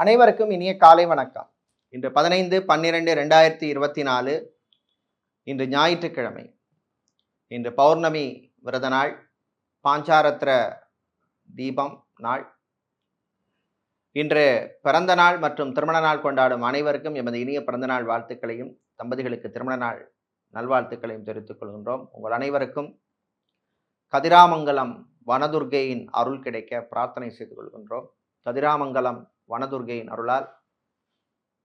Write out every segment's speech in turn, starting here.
அனைவருக்கும் இனிய காலை வணக்கம். இன்று 15/12/2024 இன்று ஞாயிற்றுக்கிழமை. இன்று பௌர்ணமி விரத நாள், பாஞ்சாரத்ர தீபம் நாள். இன்று பிறந்த நாள் மற்றும் திருமண நாள் கொண்டாடும் அனைவருக்கும் எமது இனிய பிறந்த நாள் வாழ்த்துக்களையும், தம்பதிகளுக்கு திருமண நாள் நல்வாழ்த்துக்களையும் தெரிவித்துக் கொள்கின்றோம். உங்கள் அனைவருக்கும் கதிராமங்கலம் வனதுர்க்கையின் அருள் கிடைக்க பிரார்த்தனை செய்து கொள்கின்றோம். கதிராமங்கலம் வனதுர்க்கையின் அருளால்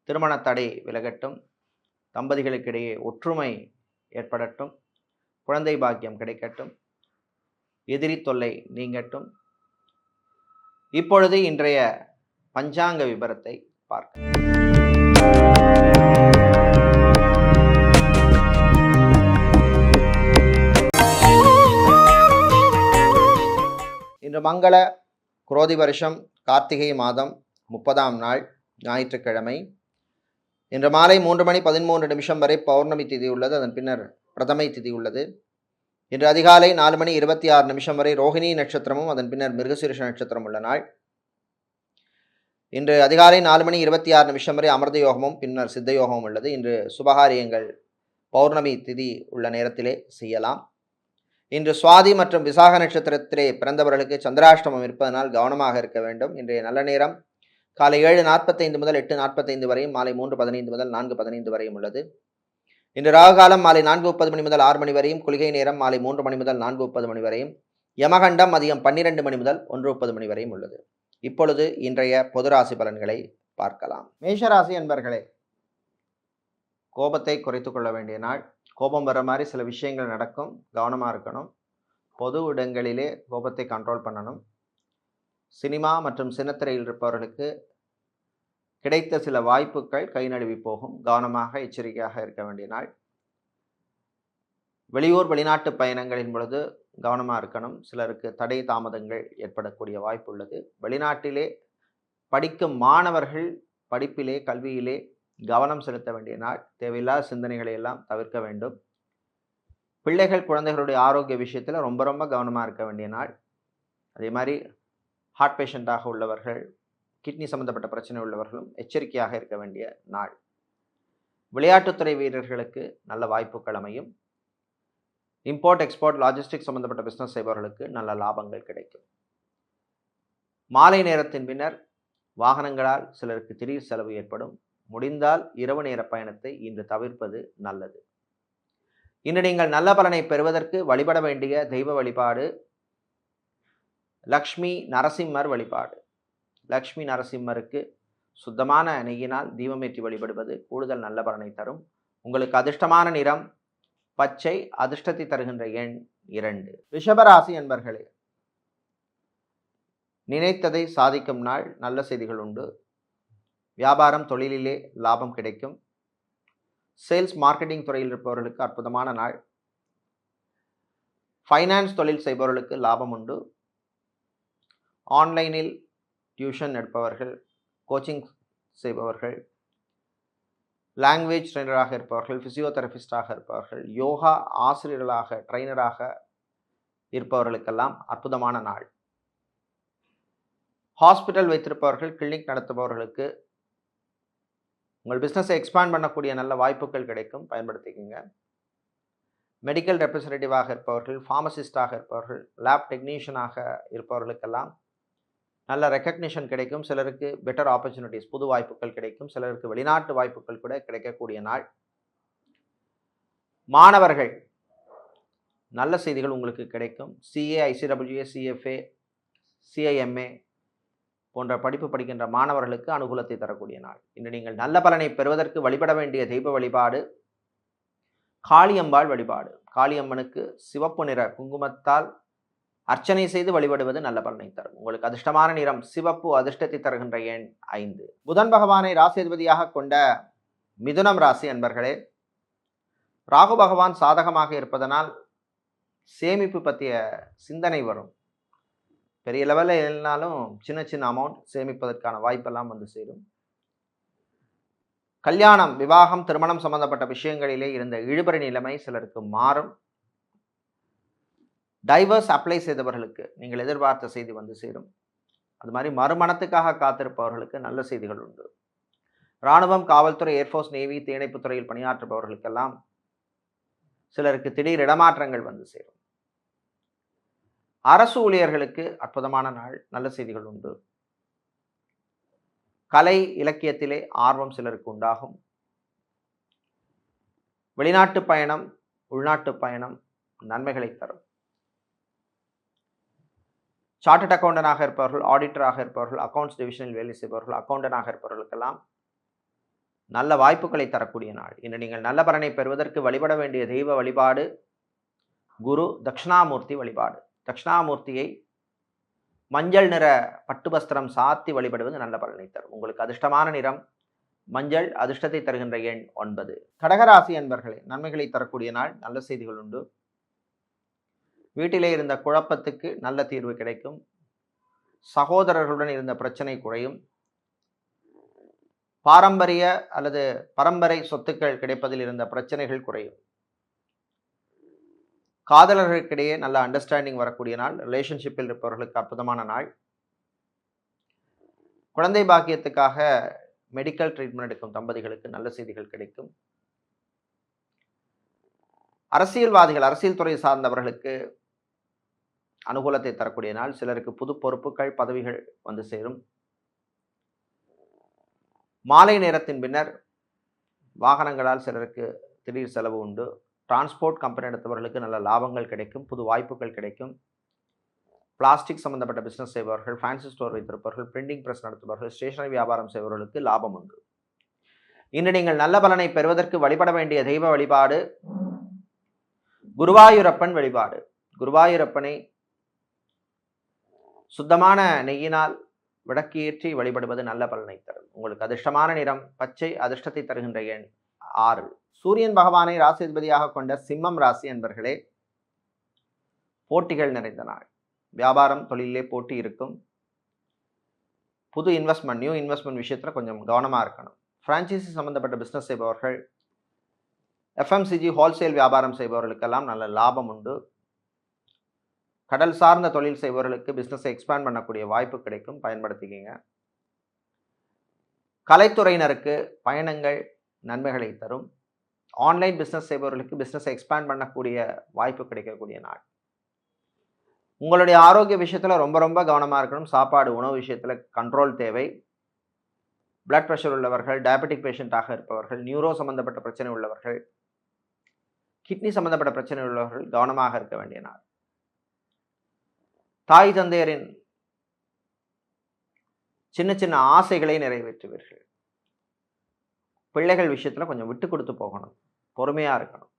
திருமண தடை விலகட்டும், தம்பதிகளுக்கிடையே ஒற்றுமை ஏற்படட்டும், குழந்தை பாக்கியம் கிடைக்கட்டும், எதிரி தொல்லை நீங்கட்டும். இப்பொழுது இன்றைய பஞ்சாங்க விபரத்தை பார்க்க. இன்று மங்கள குரோதி வருஷம் கார்த்திகை மாதம் 30ஆம் நாள் ஞாயிற்றுக்கிழமை. இன்று மாலை 3:13 வரை பௌர்ணமி திதி உள்ளது. அதன் பின்னர் பிரதமை திதி உள்ளது. இன்று அதிகாலை 4:26 வரை ரோஹிணி நட்சத்திரமும் அதன் பின்னர் மிருகசீரிஷ நட்சத்திரம் உள்ள நாள். இன்று அதிகாலை 4:26 வரை அமிர்த யோகமும் பின்னர் சித்த யோகமும் உள்ளது. இன்று சுபகாரியங்கள் பௌர்ணமி திதி உள்ள நேரத்திலே செய்யலாம். இன்று சுவாதி மற்றும் விசாக நட்சத்திரத்திலே பிறந்தவர்களுக்கு சந்திராஷ்டமம் இருப்பதனால் கவனமாக இருக்க வேண்டும். இன்றைய நல்ல நேரம் காலை 7:45 முதல் 8:45 வரையும், மாலை 3:15 முதல் 4:15 வரையும் உள்ளது. இன்று ராகுகாலம் மாலை 4:30 மணி முதல் 6 மணி வரையும், குளிகை நேரம் மாலை 3 மணி முதல் 4:30 மணி வரையும், யமகண்டம் மதியம் 12 மணி முதல் 1:30 மணி வரையும் உள்ளது. இப்பொழுது இன்றைய பொது ராசி பலன்களை பார்க்கலாம். மேஷராசி என்பர்களே, கோபத்தை குறைத்து கொள்ள வேண்டிய நாள். கோபம் வர மாதிரி சில விஷயங்கள் நடக்கும், கவனமாக இருக்கணும். பொது இடங்களிலே கோபத்தை கண்ட்ரோல் பண்ணணும். சினிமா மற்றும் சின்னத்திரையில் இருப்பவர்களுக்கு கிடைத்த சில வாய்ப்புகள் கை நழுவி போகும், கவனமாக எச்சரிக்கையாக இருக்க வேண்டிய நாள். வெளியூர் வெளிநாட்டு பயணங்களின் பொழுது கவனமாக இருக்கணும். சிலருக்கு தடை தாமதங்கள் ஏற்படக்கூடிய வாய்ப்பு உள்ளது. வெளிநாட்டிலே படிக்கும் மாணவர்கள் படிப்பிலே கல்வியிலே கவனம் செலுத்த வேண்டிய நாள். தேவையில்லாத சிந்தனைகளை எல்லாம் தவிர்க்க வேண்டும். பிள்ளைகள் குழந்தைகளுடைய ஆரோக்கிய விஷயத்தில் ரொம்ப ரொம்ப கவனமாக இருக்க வேண்டிய நாள். அதே மாதிரி ஹார்ட் பேஷண்ட்டாக உள்ளவர்கள், கிட்னி சம்பந்தப்பட்ட பிரச்சனை உள்ளவர்களும் எச்சரிக்கையாக இருக்க வேண்டிய நாள். விளையாட்டுத்துறை வீரர்களுக்கு நல்ல வாய்ப்புகள் அமையும். இம்போர்ட் எக்ஸ்போர்ட் லாஜிஸ்டிக் சம்பந்தப்பட்ட பிஸ்னஸ் செய்பவர்களுக்கு நல்ல லாபங்கள் கிடைக்கும். மாலை நேரத்தின் பின்னர் வாகனங்களால் சிலருக்கு திடீர் செலவு ஏற்படும். முடிந்தால் இரவு நேர பயணத்தை இன்று தவிர்ப்பது நல்லது. இன்று நீங்கள் நல்ல பலனை பெறுவதற்கு வழிபட வேண்டிய தெய்வ வழிபாடு லக்ஷ்மி நரசிம்மர் வழிபாடு. லக்ஷ்மி நரசிம்மருக்கு சுத்தமான நெய்யினால் தீபமேற்றி வழிபடுவது கூடுதல் நல்ல பலனை தரும். உங்களுக்கு அதிர்ஷ்டமான நிறம் பச்சை, அதிர்ஷ்டத்தை தருகின்ற எண் 2. ரிஷபராசி என்பர்களே, நினைத்ததை சாதிக்கும் நாள். நல்ல செய்திகள் உண்டு. வியாபாரம் தொழிலிலே லாபம் கிடைக்கும். சேல்ஸ் மார்க்கெட்டிங் துறையில் இருப்பவர்களுக்கு அற்புதமான நாள். ஃபைனான்ஸ் தொழில் செய்பவர்களுக்கு லாபம் உண்டு. ஆன்லைனில் டியூஷன் எடுப்பவர்கள், கோச்சிங் செய்பவர்கள், லாங்குவேஜ் ட்ரெயினராக இருப்பவர்கள், ஃபிசியோதெரபிஸ்டாக இருப்பவர்கள், யோகா ஆசிரியர்களாக ட்ரெயினராக இருப்பவர்களுக்கெல்லாம் அற்புதமான நாள். ஹாஸ்பிட்டல் வைத்திருப்பவர்கள், கிளினிக் நடத்துபவர்களுக்கு உங்கள் பிஸ்னஸை எக்ஸ்பேண்ட் பண்ணக்கூடிய நல்ல வாய்ப்புகள் கிடைக்கும், பயன்படுத்திக்கோங்க. மெடிக்கல் ரெப்ரசன்டேட்டிவாக இருப்பவர்கள், ஃபார்மசிஸ்டாக இருப்பவர்கள், லேப் டெக்னீஷியனாக இருப்பவர்களுக்கெல்லாம் நல்ல ரெக்கக்னிஷன் கிடைக்கும். சிலருக்கு பெட்டர் ஆப்பர்ச்சுனிட்டிஸ், புது வாய்ப்புகள் கிடைக்கும். சிலருக்கு வெளிநாட்டு வாய்ப்புகள் கூட கிடைக்கக்கூடிய நாள். மாணவர்கள் நல்ல செய்திகள் உங்களுக்கு கிடைக்கும். சிஏ, ஐசிடபிள்யூஏ, சிஎஃப்ஏ, சிஐஎம்ஏ போன்ற படிப்பு படிக்கின்ற மாணவர்களுக்கு அனுகூலத்தை தரக்கூடிய நாள். இன்று நீங்கள் நல்ல பலனை பெறுவதற்கு வழிபட வேண்டிய தெய்வ வழிபாடு காளியம்பாள் வழிபாடு. காளியம்மனுக்கு சிவப்பு நிற குங்குமத்தால் அர்ச்சனை செய்து வழிபடுவது நல்ல பலனை தரும். உங்களுக்கு அதிர்ஷ்டமான நிறம் சிவப்பு, அதிர்ஷ்டத்தை தருகின்ற எண் 5. புதன் பகவானை ராசிதிபதியாக கொண்ட மிதுனம் ராசி அன்பர்களே, ராகு பகவான் சாதகமாக இருப்பதனால் சேமிப்பு பற்றிய சிந்தனை வரும். பெரிய லெவலில் இல்லைனாலும் சின்ன சின்ன அமௌண்ட் சேமிப்பதற்கான வாய்ப்பெல்லாம் வந்து சேரும். கல்யாணம், விவாகம், திருமணம் சம்பந்தப்பட்ட விஷயங்களிலே இருந்த இழுபறி நிலைமை சிலருக்கு மாறும். டைவர்ஸ் அப்ளை செய்தவர்களுக்கு நீங்கள் எதிர்பார்த்த செய்தி வந்து சேரும். அது மாதிரி மறுமணத்துக்காக காத்திருப்பவர்களுக்கு நல்ல செய்திகள் உண்டு. இராணுவம், காவல்துறை, ஏர்ஃபோர்ஸ், நேவி, தீயணைப்புத் துறையில் பணியாற்றுபவர்களுக்கெல்லாம் சிலருக்கு திடீர் இடமாற்றங்கள் வந்து சேரும். அரசு ஊழியர்களுக்கு அற்புதமான நாள், நல்ல செய்திகள் உண்டு. கலை இலக்கியத்திலே ஆர்வம் சிலருக்கு உண்டாகும். வெளிநாட்டு பயணம், உள்நாட்டு பயணம் நன்மைகளை தரும். சார்ட்டர்ட் அக்கவுண்டனாக இருப்பவர்கள், ஆடிட்டராக இருப்பவர்கள், அக்கவுண்ட்ஸ் டிவிஷனில் வேலை செய்பவர்கள், அக்கவுண்டனாக இருப்பவர்களுக்கெல்லாம் நல்ல வாய்ப்புகளை தரக்கூடிய நாள். இன்று நீங்கள் நல்ல பலனை பெறுவதற்கு வழிபட வேண்டிய தெய்வ வழிபாடு குரு தட்சிணாமூர்த்தி வழிபாடு. தட்சிணாமூர்த்தியை மஞ்சள் நிற பட்டு வஸ்திரம் சாத்தி வழிபடுவது நல்ல பலனை தரும். உங்களுக்கு அதிர்ஷ்டமான நிறம் மஞ்சள், அதிர்ஷ்டத்தை தருகின்ற எண் 9. கடகராசி அன்பர்களே, நன்மைகளை தரக்கூடிய நாள், நல்ல செய்திகள் உண்டு. வீட்டிலே இருந்த குழப்பத்துக்கு நல்ல தீர்வு கிடைக்கும். சகோதரர்களுடன் இருந்த பிரச்சனை குறையும். பாரம்பரிய அல்லது பரம்பரை சொத்துக்கள் கிடைப்பதில் இருந்த பிரச்சனைகள் குறையும். காதலர்களுக்கிடையே நல்ல அண்டர்ஸ்டாண்டிங் வரக்கூடிய நாள். ரிலேஷன்ஷிப்பில் இருப்பவர்களுக்கு அற்புதமான நாள். குழந்தை பாக்கியத்துக்காக மெடிக்கல் ட்ரீட்மெண்ட் எடுக்கும் தம்பதிகளுக்கு நல்ல செய்திகள் கிடைக்கும். அரசியல்வாதிகள், அரசியல் துறை சார்ந்தவர்களுக்கு அனுகூலத்தை தரக்கூடிய நாள். சிலருக்கு புது பொறுப்புகள், பதவிகள் வந்து சேரும். மாலை நேரத்தின் பின்னர் வாகனங்களால் சிலருக்கு திடீர் செலவு உண்டு. டிரான்ஸ்போர்ட் கம்பெனி நடத்துபவர்களுக்கு நல்ல லாபங்கள் கிடைக்கும், புது வாய்ப்புகள் கிடைக்கும். பிளாஸ்டிக் சம்பந்தப்பட்ட பிசினஸ் செய்பவர்கள், ஃபேன்சி ஸ்டோர் வைத்திருப்பவர்கள், பிரிண்டிங் பிரஸ் நடத்துபவர்கள், ஸ்டேஷனரி வியாபாரம் செய்பவர்களுக்கு லாபம் உண்டு. இன்று நீங்கள் நல்ல பலனை பெறுவதற்கு வழிபட வேண்டிய தெய்வ வழிபாடு குருவாயூரப்பன் வழிபாடு. குருவாயூரப்பனை சுத்தமான நெய்யினால் விளக்கு ஏற்றி வழிபடுவது நல்ல பலனை தரும். உங்களுக்கு அதிர்ஷ்டமான நிறம் பச்சை, அதிர்ஷ்டத்தை தருகின்ற எண் 6. சூரியன் பகவானை ராசிபதியாக கொண்ட சிம்மம் ராசி அன்பர்களே, போட்டிகள் நிறைந்த நாள். வியாபாரம், தொழிலே போட்டி இருக்கும். புது இன்வெஸ்ட்மெண்ட், நியூ இன்வெஸ்ட்மெண்ட் விஷயத்தில் கொஞ்சம் கவனமாக இருக்கணும். ஃப்ரான்ச்சைசி சம்பந்தப்பட்ட பிஸ்னஸ் செய்பவர்கள், எஃப்எம்சிஜி ஹோல்சேல் வியாபாரம் செய்பவர்களுக்கெல்லாம் நல்ல லாபம் உண்டு. கடல் சார்ந்த தொழில் செய்பவர்களுக்கு பிஸ்னஸை எக்ஸ்பேண்ட் பண்ணக்கூடிய வாய்ப்பு கிடைக்கும், பயன்படுத்திக்கிங்க. கலைத்துறையினருக்கு பயணங்கள் நன்மைகளை தரும். ஆன்லைன் பிஸ்னஸ் செய்பவர்களுக்கு பிஸ்னஸை எக்ஸ்பேண்ட் பண்ணக்கூடிய வாய்ப்பு கிடைக்கக்கூடிய நாள். உங்களுடைய ஆரோக்கிய விஷயத்தில் ரொம்ப ரொம்ப கவனமாக இருக்கணும். சாப்பாடு, உணவு விஷயத்தில் கண்ட்ரோல் தேவை. பிளட் ப்ரெஷர் உள்ளவர்கள், டயபெட்டிக் பேஷண்ட்டாக இருப்பவர்கள், நியூரோ சம்பந்தப்பட்ட பிரச்சனை உள்ளவர்கள், கிட்னி சம்பந்தப்பட்ட பிரச்சனை உள்ளவர்கள் கவனமாக இருக்க வேண்டிய நாள். தாய் தந்தையரின் சின்ன சின்ன ஆசைகளை நிறைவேற்றுவீர்கள். பிள்ளைகள் விஷயத்தில் கொஞ்சம் விட்டு கொடுத்து போகணும், பொறுமையாக இருக்கணும்.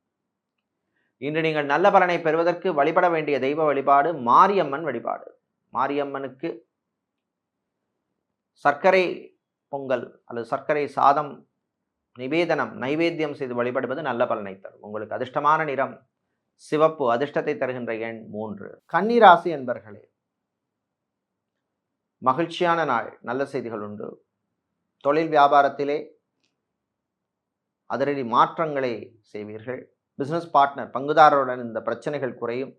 இன்று நீங்கள் நல்ல பலனை பெறுவதற்கு வழிபட வேண்டிய தெய்வ வழிபாடு மாரியம்மன் வழிபாடு. மாரியம்மனுக்கு சர்க்கரை பொங்கல் அல்லது சர்க்கரை சாதம் நைவேத்தியம் செய்து வழிபடுவது நல்ல பலனை தரும். உங்களுக்கு அதிர்ஷ்டமான நிறம் சிவப்பு, அதிர்ஷ்டத்தை தருகின்ற எண் 3. கன்னிராசி என்பர்களே, மகிழ்ச்சியான நாள், நல்ல செய்திகள் உண்டு. தொழில் வியாபாரத்திலே அதிரடி மாற்றங்களை செய்வீர்கள். பிசினஸ் பார்ட்னர், பங்குதாரருடன் இந்த பிரச்சனைகள் குறையும்.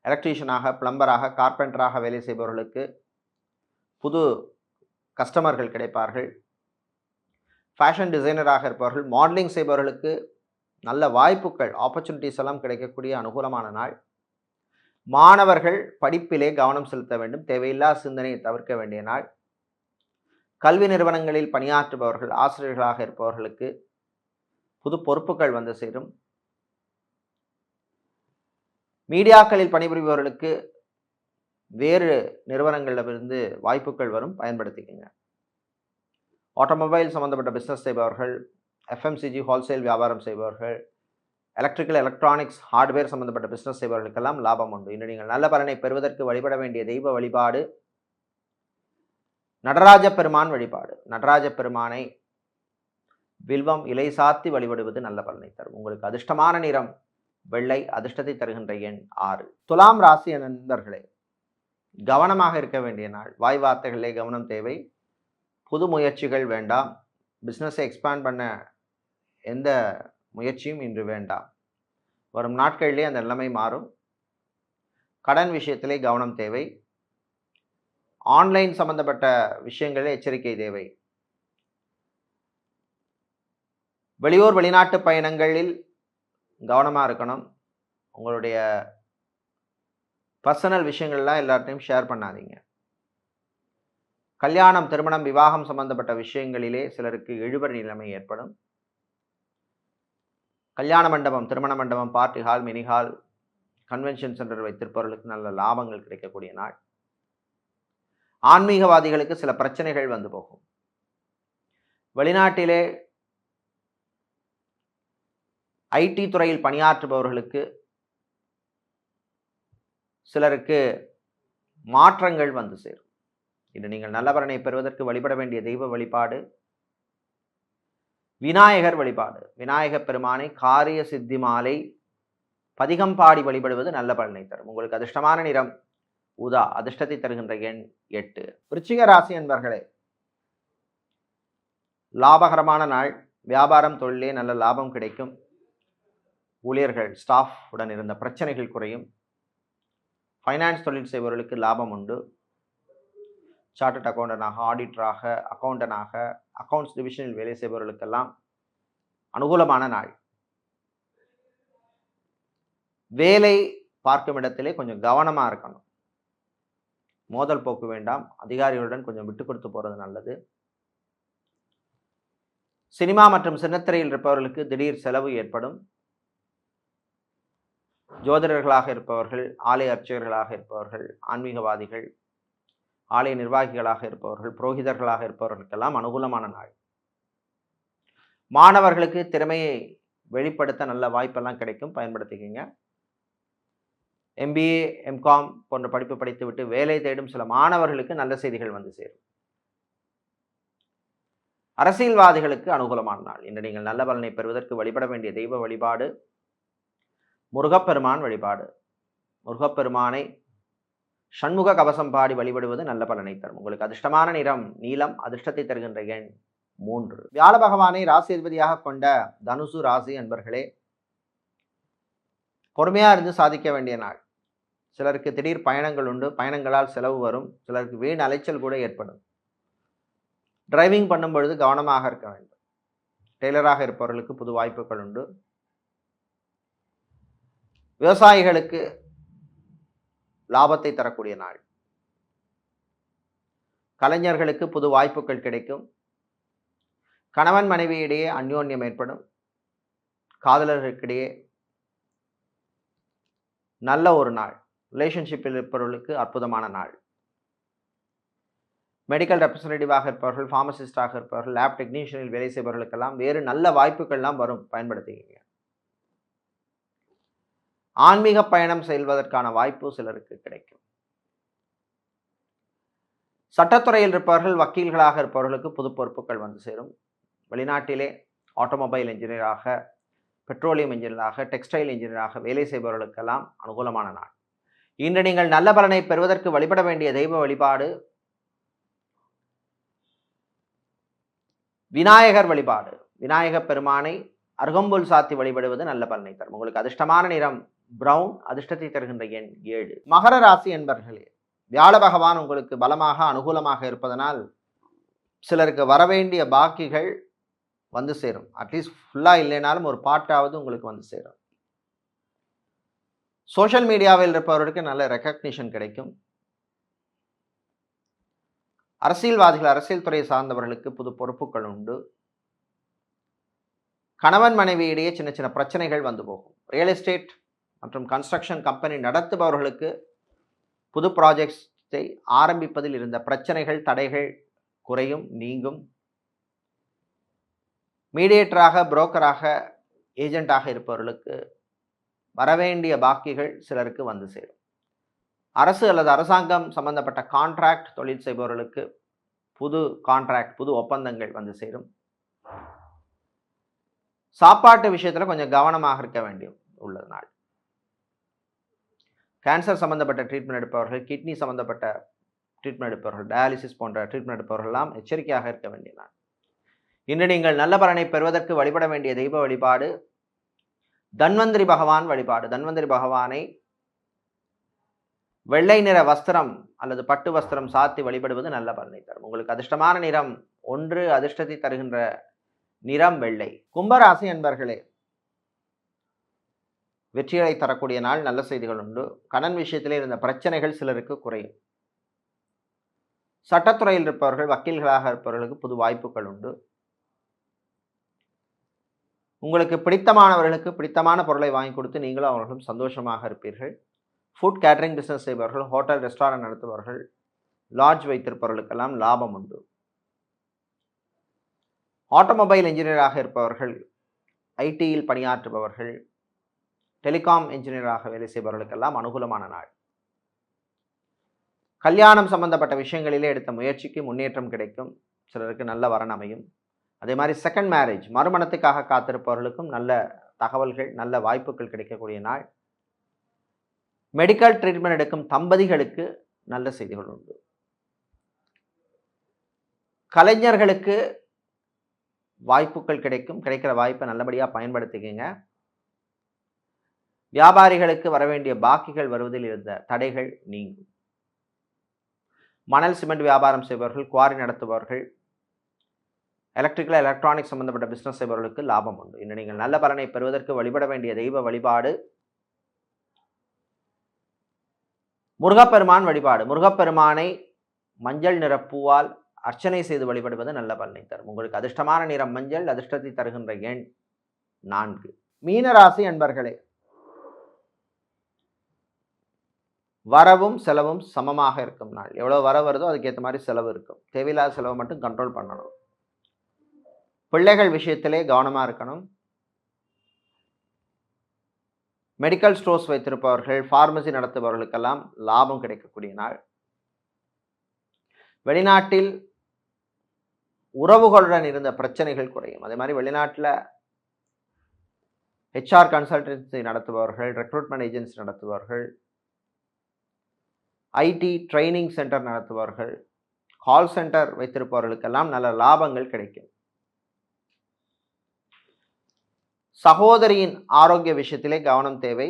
எலக்ட்ரீஷியனாக, பிளம்பராக, கார்பெண்டராக வேலை செய்பவர்களுக்கு புது கஸ்டமர்கள் கிடைப்பார்கள். ஃபேஷன் டிசைனராக இருப்பவர்கள், மாடலிங் செய்பவர்களுக்கு நல்ல வாய்ப்புகள், ஆப்பர்ச்சுனிட்டிஸ் எல்லாம் கிடைக்கக்கூடிய அனுகூலமான நாள். மாணவர்கள் படிப்பிலே கவனம் செலுத்த வேண்டும். தேவையில்லா சிந்தனையை தவிர்க்க வேண்டிய நாள். கல்வி நிறுவனங்களில் பணியாற்றுபவர்கள், ஆசிரியர்களாக இருப்பவர்களுக்கு புது பொறுப்புகள் வந்து சேரும். மீடியாக்களில் பணிபுரிபவர்களுக்கு வேறு நிறுவனங்களிலிருந்து வாய்ப்புகள் வரும், பயன்படுத்திக்கங்க. ஆட்டோமொபைல் சம்பந்தப்பட்ட பிஸ்னஸ் செய்பவர்கள், எஃப்எம்சிஜி ஹோல்சேல் வியாபாரம் செய்பவர்கள், எலக்ட்ரிக்கல் எலக்ட்ரானிக்ஸ் ஹார்ட்வேர் சம்பந்தப்பட்ட பிஸ்னஸ் செய்பவர்களுக்கெல்லாம் லாபம் உண்டு. இன்று நீங்கள் நல்ல பலனை பெறுவதற்கு வழிபட வேண்டிய தெய்வ வழிபாடு நடராஜ பெருமான் வழிபாடு. நடராஜ பெருமானை வில்வம் இலை சாத்தி வழிபடுவது நல்ல பலனை தரும். உங்களுக்கு அதிர்ஷ்டமான நிறம் வெள்ளை, அதிர்ஷ்டத்தை தருகின்ற எண் 6. துலாம் ராசி நண்பர்களே, கவனமாக இருக்க வேண்டிய நாள். வாய் வார்த்தைகளிலே கவனம் தேவை. புது முயற்சிகள் வேண்டாம். பிஸ்னஸை எக்ஸ்பேண்ட் பண்ண எந்த முயற்சியும் இன்று வேண்டாம். வரும் நாட்களிலே அந்த நிலைமை மாறும். கடன் விஷயத்திலே கவனம் தேவை. ஆன்லைன் சம்பந்தப்பட்ட விஷயங்களில் எச்சரிக்கை தேவை. வெளியூர் வெளிநாட்டு பயணங்களில் கவனமாக இருக்கணும். உங்களுடைய பர்சனல் விஷயங்கள்லாம் எல்லார்ட்டையும் ஷேர் பண்ணாதீங்க. கல்யாணம், திருமணம், விவாகம் சம்பந்தப்பட்ட விஷயங்களிலே சிலருக்கு இழுபறி நிலைமை ஏற்படும். கல்யாண மண்டபம், திருமண மண்டபம், party hall, mini hall, convention centre வைத்திருப்பவர்களுக்கு நல்ல லாபங்கள் கிடைக்கக்கூடிய நாள். ஆன்மீகவாதிகளுக்கு சில பிரச்சனைகள் வந்து போகும். வெளிநாட்டிலே ஐடி துறையில் பணியாற்றுபவர்களுக்கு சிலருக்கு மாற்றங்கள் வந்து சேரும். இன்று நீங்கள் நல்ல பலனை பெறுவதற்கு வழிபட வேண்டிய தெய்வ வழிபாடு விநாயகர் வழிபாடு. விநாயகப் பெருமானை காரிய சித்தி மாலை பதிகம் பாடி வழிபடுவது நல்ல பலனை தரும். உங்களுக்கு அதிர்ஷ்டமான நிறம் ஊதா, அதிர்ஷ்டத்தை தருகின்ற எண் 8. விருச்சிக ராசி என்பர்களே, லாபகரமான நாள். வியாபாரம், தொழிலே நல்ல லாபம் கிடைக்கும். ஊழியர்கள், ஸ்டாஃப் உடன் இருந்த பிரச்சனைகள் குறையும். ஃபைனான்ஸ் தொழில் செய்பவர்களுக்கு லாபம் உண்டு. சார்ட்டர்ட் அக்கௌண்டனாக, ஆடிட்டராக, அக்கௌண்டனாக, அக்கௌண்ட்ஸ் டிவிஷனில் வேலை செய்பவர்களுக்கெல்லாம் அனுகூலமான நாள். வேலை பார்க்கும் இடத்திலே கொஞ்சம் கவனமாக இருக்கணும். மோதல் போக்கு வேண்டாம். அதிகாரிகளுடன் கொஞ்சம் விட்டு கொடுத்து போகிறது நல்லது. சினிமா மற்றும் சின்னத்திரையில் இருப்பவர்களுக்கு திடீர் செலவு ஏற்படும். ஜோதிடர்களாக இருப்பவர்கள், ஆலய அர்ச்சகர்களாக இருப்பவர்கள், ஆன்மீகவாதிகள், ஆலய நிர்வாகிகளாக இருப்பவர்கள், புரோகிதர்களாக இருப்பவர்களுக்கெல்லாம் அனுகூலமான நாள். மாணவர்களுக்கு திறமையை வெளிப்படுத்த நல்ல வாய்ப்பெல்லாம் கிடைக்கும், பயன்படுத்திக்கிங்க. MBA, MCOM போன்ற படிப்பு படித்துவிட்டு வேலை தேடும் சில மாணவர்களுக்கு நல்ல செய்திகள் வந்து சேரும். அரசியல்வாதிகளுக்கு அனுகூலமான நாள். இன்று நீங்கள் நல்ல பலனை பெறுவதற்கு வழிபட வேண்டிய தெய்வ வழிபாடு முருகப்பெருமான் வழிபாடு. முருகப்பெருமானை சண்முக கவசம் பாடி வழிபடுவது நல்ல பலனை தரும். உங்களுக்கு அதிர்ஷ்டமான நிறம் நீலம், அதிர்ஷ்டத்தை தருகின்ற எண் 3. வியாழ பகவானை ராசிதிபதியாக கொண்ட தனுசு ராசி அன்பர்களே, பொறுமையாக இருந்து சாதிக்க வேண்டிய நாள். சிலருக்கு திடீர் பயணங்கள் உண்டு. பயணங்களால் செலவு வரும். சிலருக்கு வீண் அலைச்சல் கூட ஏற்படும். டிரைவிங் பண்ணும் பொழுது கவனமாக இருக்க வேண்டும். டெய்லராக இருப்பவர்களுக்கு புது வாய்ப்புகள் உண்டு. விவசாயிகளுக்கு லாபத்தை தரக்கூடிய நாள். கலைஞர்களுக்கு புது வாய்ப்புகள் கிடைக்கும். கணவன் மனைவியிடையே அந்யோன்யம் ஏற்படும். காதலர்களுக்கிடையே நல்ல ஒரு நாள். ரிலேஷன்ஷிப்பில் இருப்பவர்களுக்கு அற்புதமான நாள். மெடிக்கல் ரெப்ரசன்டேட்டிவாக இருப்பவர்கள், ஃபார்மசிஸ்டாக இருப்பவர்கள், லேப் டெக்னீஷியனில் வேலை செய்பவர்களுக்கெல்லாம் வேறு நல்ல வாய்ப்புகள்லாம் வரும், பயன்படுத்திக்கிங்க. ஆன்மீக பயணம் செல்வதற்கான வாய்ப்பு சிலருக்கு கிடைக்கும். சட்டத்துறையில் இருப்பவர்கள், வக்கீல்களாக இருப்பவர்களுக்கு புது பொறுப்புகள் வந்து சேரும். வெளிநாட்டிலே ஆட்டோமொபைல் இன்ஜினியராக, பெட்ரோலியம் இன்ஜினியராக, டெக்ஸ்டைல் இன்ஜினியராக வேலை செய்பவர்களுக்கெல்லாம் அனுகூலமான நாள். இன்று நீங்கள் நல்ல பலனை பெறுவதற்கு வழிபட வேண்டிய தெய்வ வழிபாடு விநாயகர் வழிபாடு. விநாயகப் பெருமானை அருகம்புல் சாத்தி வழிபடுவது நல்ல பலனை தரும். உங்களுக்கு அதிர்ஷ்டமான நிறம் பிரவுன், அதிர்ஷ்டத்தை தருகின்ற எண் 7. மகர ராசி என்பர்களே, வியாழ பகவான் உங்களுக்கு பலமாக அனுகூலமாக இருப்பதனால் சிலருக்கு வரவேண்டிய பாக்கிகள் வந்து சேரும். அட்லீஸ்ட் ஃபுல்லாக இல்லைனாலும் ஒரு பாட்டாவது உங்களுக்கு வந்து சேரும். சோஷியல் மீடியாவில் இருப்பவர்களுக்கு நல்ல ரெக்கக்னிஷன் கிடைக்கும். அரசியல்வாதிகள், அரசியல் துறையை சார்ந்தவர்களுக்கு புது பொறுப்புகள் உண்டு. கணவன் மனைவியிடையே சின்ன சின்ன பிரச்சனைகள் வந்து போகும். ரியல் எஸ்டேட் மற்றும் கன்ஸ்ட்ரக்ஷன் கம்பெனி நடத்துபவர்களுக்கு புது ப்ராஜெக்ட்ஸை ஆரம்பிப்பதில் இருந்த பிரச்சனைகள், தடைகள் குறையும், நீங்கும். மீடியேட்டராக, புரோக்கராக, ஏஜெண்டாக இருப்பவர்களுக்கு வரவேண்டிய பாக்கிகள் சிலருக்கு வந்து சேரும். அரசு அல்லது அரசாங்கம் சம்பந்தப்பட்ட கான்ட்ராக்ட் தொழில் செய்பவர்களுக்கு புது கான்ட்ராக்ட், புது ஒப்பந்தங்கள் வந்து சேரும். சாப்பாட்டு விஷயத்தில் கொஞ்சம் கவனமாக இருக்க வேண்டிய உள்ள நாள். கேன்சர் சம்பந்தப்பட்ட ட்ரீட்மெண்ட் எடுப்பவர்கள், கிட்னி சம்பந்தப்பட்ட ட்ரீட்மெண்ட் எடுப்பவர்கள், டயாலிசிஸ் போன்ற ட்ரீட்மெண்ட் எடுப்பவர்களெல்லாம் எச்சரிக்கையாக இருக்க வேண்டிய நாள். இன்று நீங்கள் நல்ல பலனை பெறுவதற்கு வழிபட வேண்டிய தெய்வ வழிபாடு தன்வந்திரி பகவான் வழிபாடு. தன்வந்திரி பகவானை வெள்ளை நிற வஸ்திரம் அல்லது பட்டு வஸ்திரம் சாத்தி வழிபடுவது நல்ல பலனை தரும். உங்களுக்கு அதிர்ஷ்டமான நிறம் 1, அதிர்ஷ்டத்தை தருகின்ற நிறம் வெள்ளை. கும்பராசி என்பர்களே, வெற்றிகளை தரக்கூடிய நாள், நல்ல செய்திகள் உண்டு. கடன் விஷயத்திலே இருந்த பிரச்சனைகள் சிலருக்கு குறையும். சட்டத்துறையில் இருப்பவர்கள், வக்கீல்களாக இருப்பவர்களுக்கு புது வாய்ப்புகள் உண்டு. உங்களுக்கு பிடித்தமானவர்களுக்கு பிடித்தமான பொருளை வாங்கி கொடுத்து நீங்களும் அவர்களும் சந்தோஷமாக இருப்பீர்கள். ஃபுட் கேட்டரிங் பிஸ்னஸ் செய்பவர்கள், ஹோட்டல் ரெஸ்டாரண்ட் நடத்துபவர்கள், லாட்ஜ் வைத்திருப்பவர்களுக்கெல்லாம் லாபம் உண்டு. ஆட்டோமொபைல் இன்ஜினியராக இருப்பவர்கள், ஐடியில் பணியாற்றுபவர்கள், டெலிகாம் இன்ஜினியராக வேலை செய்பவர்களுக்கெல்லாம் அனுகூலமான நாள். கல்யாணம் சம்பந்தப்பட்ட விஷயங்களிலே எடுத்த முயற்சிக்கு முன்னேற்றம் கிடைக்கும். சிலருக்கு நல்ல வரன் அமையும். அதே மாதிரி செகண்ட் மேரேஜ், மறுமணத்துக்காக காத்திருப்பவர்களுக்கும் நல்ல தகவல்கள், நல்ல வாய்ப்புகள் கிடைக்கக்கூடிய நாள். மெடிக்கல் ட்ரீட்மெண்ட் எடுக்கும் தம்பதிகளுக்கு நல்ல செய்திகள் உண்டு. கலைஞர்களுக்கு வாய்ப்புகள் கிடைக்கும். கிடைக்கிற வாய்ப்பை நல்லபடியாக பயன்படுத்திக்கங்க. வியாபாரிகளுக்கு வரவேண்டிய பாக்கிகள் வருவதில் இருந்த தடைகள் நீங்கும். மணல் சிமெண்ட் வியாபாரம் செய்பவர்கள், குவாரி நடத்துபவர்கள், எலக்ட்ரிக்கல் எலக்ட்ரானிக்ஸ் சம்பந்தப்பட்ட பிஸ்னஸ் செய்பவர்களுக்கு லாபம் உண்டு. இன்று நீங்கள் நல்ல பலனை பெறுவதற்கு வழிபட வேண்டிய தெய்வ வழிபாடு முருகப்பெருமான் வழிபாடு. முருகப்பெருமானை மஞ்சள் நிற பூவால் அர்ச்சனை செய்து வழிபடுவது நல்ல பலனை தரும். உங்களுக்கு அதிர்ஷ்டமான நிறம் மஞ்சள், அதிர்ஷ்டத்தை தருகின்ற எண் 4. மீனராசி அன்பர்களே, வரவும் செலவும் சமமாக இருக்கும் நாள். எவ்வளோ வரவு வருதோ அதுக்கேற்ற மாதிரி செலவு இருக்கும். தேவையில்லாத செலவை மட்டும் கண்ட்ரோல் பண்ணணும். பிள்ளைகள் விஷயத்திலே கவனமாக இருக்கணும். மெடிக்கல் ஸ்டோர்ஸ் வைத்திருப்பவர்கள், ஃபார்மசி நடத்துபவர்களுக்கெல்லாம் லாபம் கிடைக்கக்கூடிய நாள். வெளிநாட்டில் உறவுகளுடன் இருந்த பிரச்சனைகள் குறையும். அதே மாதிரி வெளிநாட்டில் ஹெச்ஆர் கன்சல்டன்சி நடத்துபவர்கள், ரெக்ரூட்மெண்ட் ஏஜென்சி நடத்துபவர்கள், ஐடி ட்ரைனிங் சென்டர் நடத்துபவர்கள், கால் சென்டர் வைத்திருப்பவர்களுக்கெல்லாம் நல்ல லாபங்கள் கிடைக்கும். சகோதரியின் ஆரோக்கிய விஷயத்திலே கவனம் தேவை.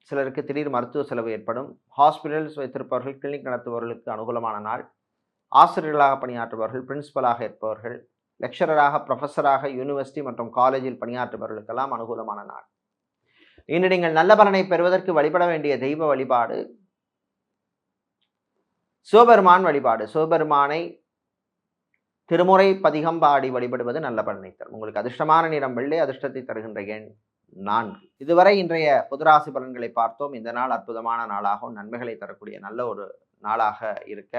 சிலருக்கு திடீர் மருத்துவ செலவு ஏற்படும். ஹாஸ்பிட்டல்ஸ் வைத்திருப்பவர்கள், கிளினிக் நடத்துபவர்களுக்கு அனுகூலமான நாள். ஆசிரியர்களாக பணியாற்றுபவர்கள், பிரின்சிபலாக இருப்பவர்கள், லெக்சரராக, ப்ரொஃபஸராக யூனிவர்சிட்டி மற்றும் காலேஜில் பணியாற்றுபவர்களுக்கெல்லாம் அனுகூலமான நாள். இன்று நீங்கள் நல்ல பலனை பெறுவதற்கு வழிபட வேண்டிய தெய்வ வழிபாடு சிவபெருமான் வழிபாடு. சிவபெருமானை திருமுறை பதிகம் பாடி வழிபடுவது நல்ல பலனை தரும். உங்களுக்கு அதிர்ஷ்டமான நிறம் வெள்ளை, அதிர்ஷ்டத்தை தருகின்ற எண் 4. இதுவரை இன்றைய பொதுராசி பலன்களை பார்த்தோம். இந்த நாள் அற்புதமான நாளாகவும் நன்மைகளை தரக்கூடிய நல்ல ஒரு நாளாக இருக்க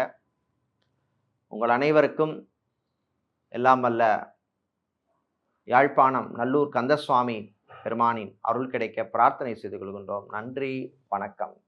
உங்கள் அனைவருக்கும் எல்லாம் வல்ல யாழ்ப்பாணம் நல்லூர் கந்தசுவாமி பெருமானின் அருள் கிடைக்க பிரார்த்தனை செய்து கொள்கின்றோம். நன்றி, வணக்கம்.